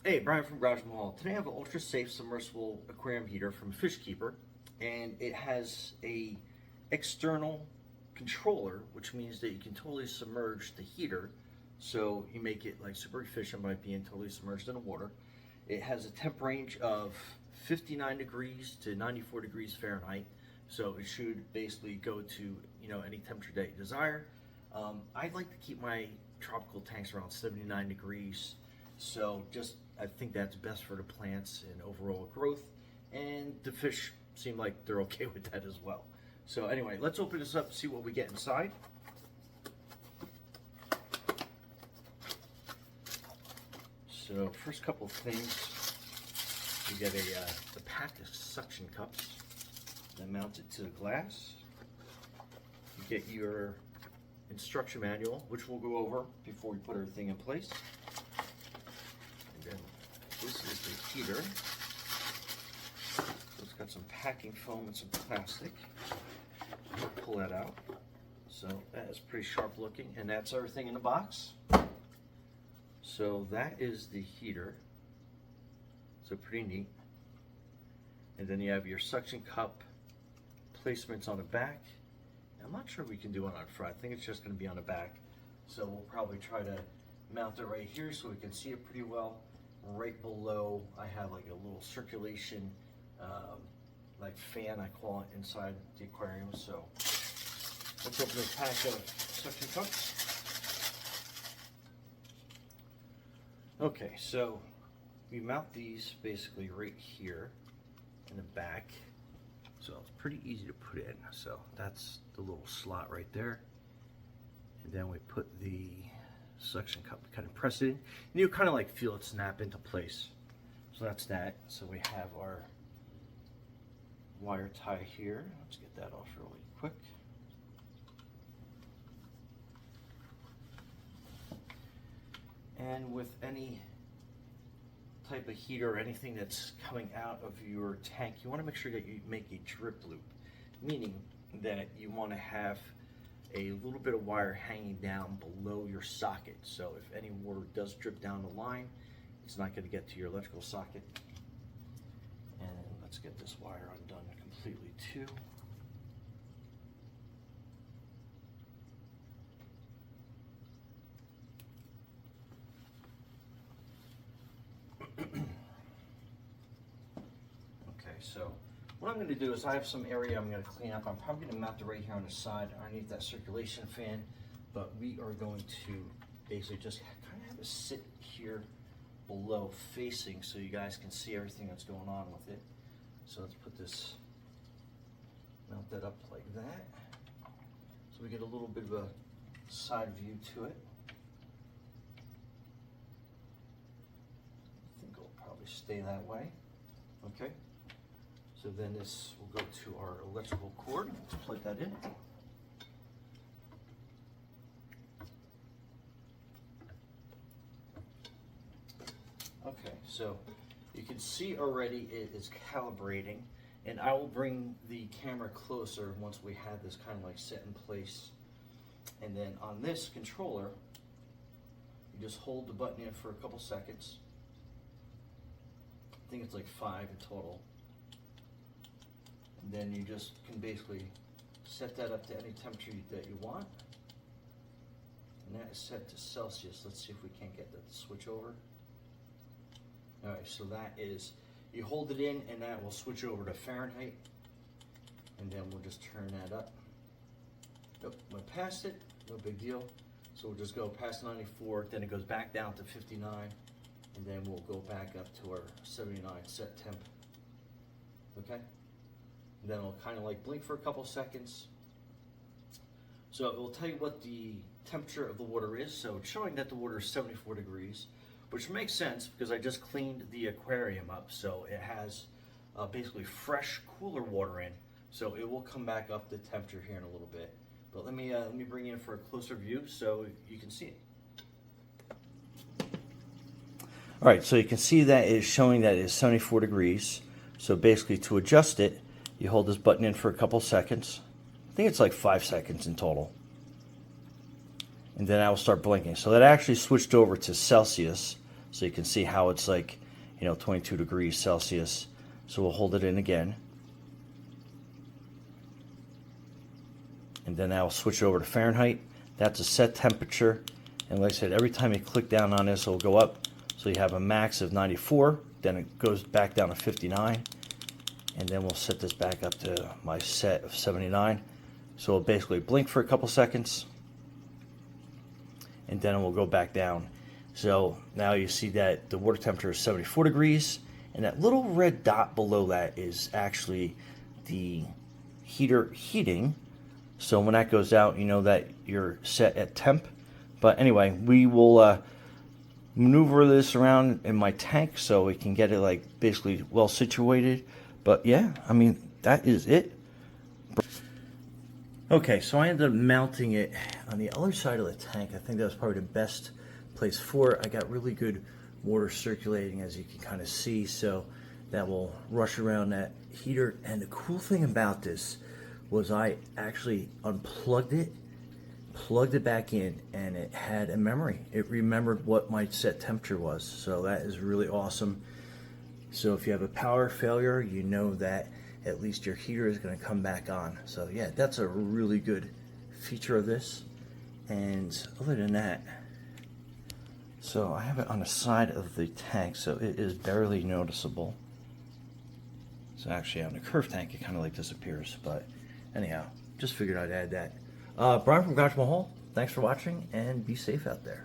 Hey, Brian from Garage Mall. Today I have an ultra safe submersible aquarium heater from Fishkeeper, and it has a external controller, which means that you can totally submerge the heater, so you make it like super efficient by being totally submerged in the water. It has a temp range of 59 degrees to 94 degrees Fahrenheit, so it should basically go to any temperature that you desire. I like to keep my tropical tanks around 79 degrees. So I think that's best for the plants and overall growth, and the fish seem like they're okay with that as well. So anyway, let's open this up and see what we get inside. So first couple of things, you get a pack of suction cups that mount it to the glass. You get your instruction manual, which we'll go over before we put everything in place. And this is the heater. So it's got some packing foam and some plastic. We'll pull that out. So that is pretty sharp looking, and that's everything in the box. So that is the heater. So pretty neat. And then you have your suction cup placements on the back. I'm not sure we can do one on front. I think it's just going to be on the back. So we'll probably try to mount it right here so we can see it pretty well. Right below, I have like a little circulation, like fan, I call it, inside the aquarium. So let's open this pack of suction cups. Okay, so we mount these basically right here in the back. So it's pretty easy to put in. So that's the little slot right there. And then we put the suction cup, kind of press it in, and you kind of like feel it snap into place. So that's that. So we have our wire tie here. Let's get that off really quick. And with any type of heater or anything that's coming out of your tank, you want to make sure that you make a drip loop, meaning that you want to have a little bit of wire hanging down below your socket. So if any water does drip down the line, it's not going to get to your electrical socket. And let's get this wire undone completely too. So what I'm going to do is I have some area I'm going to clean up. I'm probably going to mount it right here on the side underneath that circulation fan, but we are going to basically just kind of have it sit here below facing so you guys can see everything that's going on with it. So let's put this, mount that up like that, so we get a little bit of a side view to it. I think it'll probably stay that way. Okay. So then this will go to our electrical cord. Let's plug that in. Okay, so you can see already it is calibrating, and I will bring the camera closer once we have this kind of like set in place. And then on this controller, you just hold the button in for a couple seconds. I think it's like 5 in total. And then you just can basically set that up to any temperature that you want. And that is set to Celsius. Let's see if we can't get that to switch over. All right, so that is, you hold it in and that will switch over to Fahrenheit. And then we'll just turn that up. Nope, went past it, no big deal. So we'll just go past 94, then it goes back down to 59, and then we'll go back up to our 79 set temp. Okay? Then it'll kind of like blink for a couple seconds. So it will tell you what the temperature of the water is. So it's showing that the water is 74 degrees, which makes sense because I just cleaned the aquarium up. So it has basically fresh, cooler water in. So it will come back up the temperature here in a little bit. But let me bring you in for a closer view so you can see it. All right, so you can see that it's showing that it's 74 degrees. So basically to adjust it, you hold this button in for a couple seconds. I think it's like 5 seconds in total. And then I will start blinking. So that actually switched over to Celsius. So you can see how it's like, 22 degrees Celsius. So we'll hold it in again. And then I'll switch it over to Fahrenheit. That's a set temperature. And like I said, every time you click down on this, it'll go up. So you have a max of 94, then it goes back down to 59. And then we'll set this back up to my set of 79. So it'll basically blink for a couple seconds. And then it will go back down. So now you see that the water temperature is 74 degrees. And that little red dot below that is actually the heater heating. So when that goes out, you know that you're set at temp. But anyway, we will maneuver this around in my tank so we can get it like basically well situated. But yeah, I mean, that is it. Okay, so I ended up mounting it on the other side of the tank. I think that was probably the best place for it. I got really good water circulating, as you can kind of see, so that will rush around that heater. And the cool thing about this was I actually unplugged it, plugged it back in, and it had a memory. It remembered what my set temperature was, so that is really awesome. So if you have a power failure, you know that at least your heater is going to come back on. So yeah, that's a really good feature of this. And other than that, so I have it on the side of the tank, so it is barely noticeable. So actually on the curved tank, it kind of like disappears. But anyhow, just figured I'd add that. Brian from Garage Mahal, thanks for watching, and be safe out there.